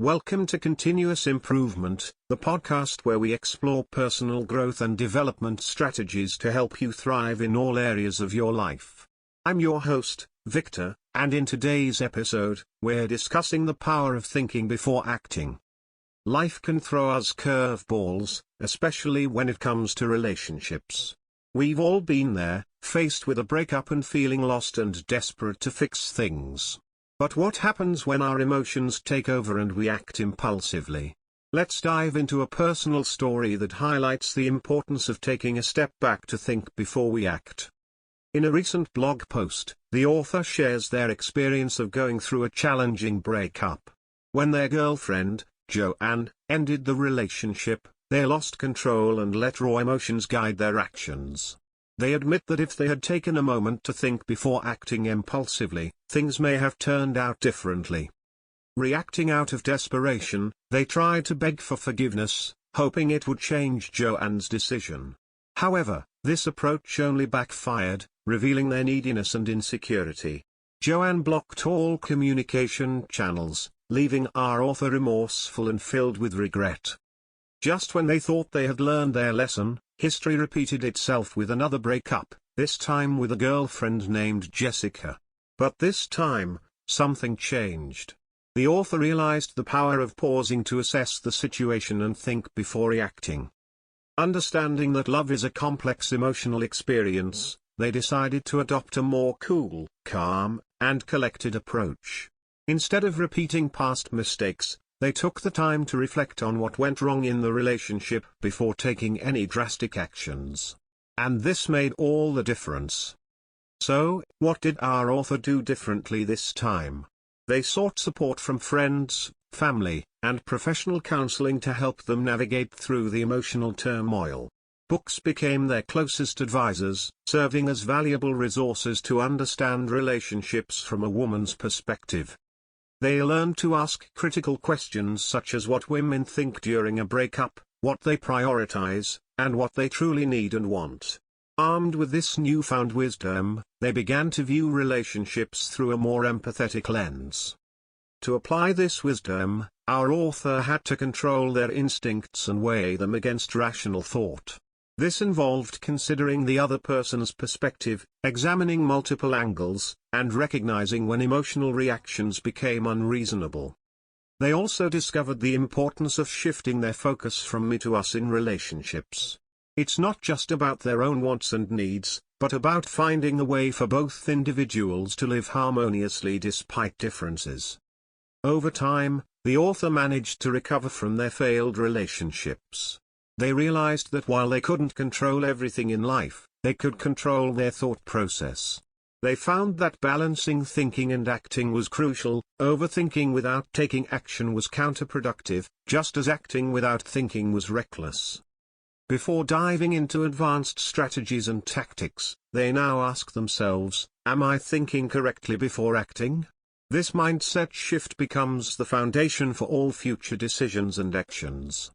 Welcome to Continuous Improvement, the podcast where we explore personal growth and development strategies to help you thrive in all areas of your life. I'm your host, Victor, and in today's episode, we're discussing the power of thinking before acting. Life can throw us curveballs, especially when it comes to relationships. We've all been there, faced with a breakup and feeling lost and desperate to fix things. But what happens when our emotions take over and we act impulsively? Let's dive into a personal story that highlights the importance of taking a step back to think before we act. In a recent blog post, the author shares their experience of going through a challenging breakup. When their girlfriend, Joanne, ended the relationship, they lost control and let raw emotions guide their actions. They admit that if they had taken a moment to think before acting impulsively, things may have turned out differently. Reacting out of desperation, they tried to beg for forgiveness, hoping it would change Joanne's decision. However, this approach only backfired, revealing their neediness and insecurity. Joanne blocked all communication channels, leaving our author remorseful and filled with regret. Just when they thought they had learned their lesson, history repeated itself with another breakup, this time with a girlfriend named Jessica. But this time, something changed. The author realized the power of pausing to assess the situation and think before reacting. Understanding that love is a complex emotional experience, they decided to adopt a more cool, calm, and collected approach. Instead of repeating past mistakes, they took the time to reflect on what went wrong in the relationship before taking any drastic actions. And this made all the difference. So, what did our author do differently this time? They sought support from friends, family, and professional counseling to help them navigate through the emotional turmoil. Books became their closest advisors, serving as valuable resources to understand relationships from a woman's perspective. They learned to ask critical questions such as what women think during a breakup, what they prioritize, and what they truly need and want. Armed with this newfound wisdom, they began to view relationships through a more empathetic lens. To apply this wisdom, our author had to control their instincts and weigh them against rational thought. This involved considering the other person's perspective, examining multiple angles, and recognizing when emotional reactions became unreasonable. They also discovered the importance of shifting their focus from me to us in relationships. It's not just about their own wants and needs, but about finding a way for both individuals to live harmoniously despite differences. Over time, the author managed to recover from their failed relationships. They realized that while they couldn't control everything in life, they could control their thought process. They found that balancing thinking and acting was crucial. Overthinking without taking action was counterproductive, just as acting without thinking was reckless. Before diving into advanced strategies and tactics, they now ask themselves, am I thinking correctly before acting? This mindset shift becomes the foundation for all future decisions and actions.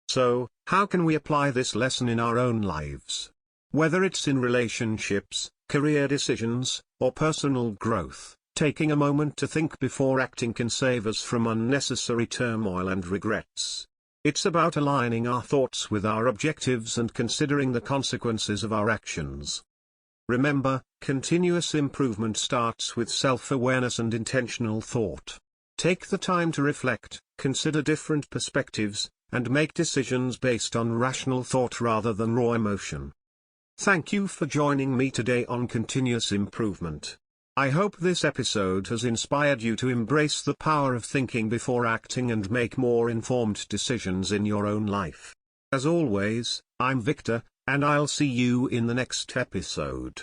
So, how can we apply this lesson in our own lives? Whether it's in relationships, career decisions, or personal growth, taking a moment to think before acting can save us from unnecessary turmoil and regrets. It's about aligning our thoughts with our objectives and considering the consequences of our actions. Remember, continuous improvement starts with self-awareness and intentional thought. Take the time to reflect, consider different perspectives, and make decisions based on rational thought rather than raw emotion. Thank you for joining me today on Continuous Improvement. I hope this episode has inspired you to embrace the power of thinking before acting and make more informed decisions in your own life. As always, I'm Victor, and I'll see you in the next episode.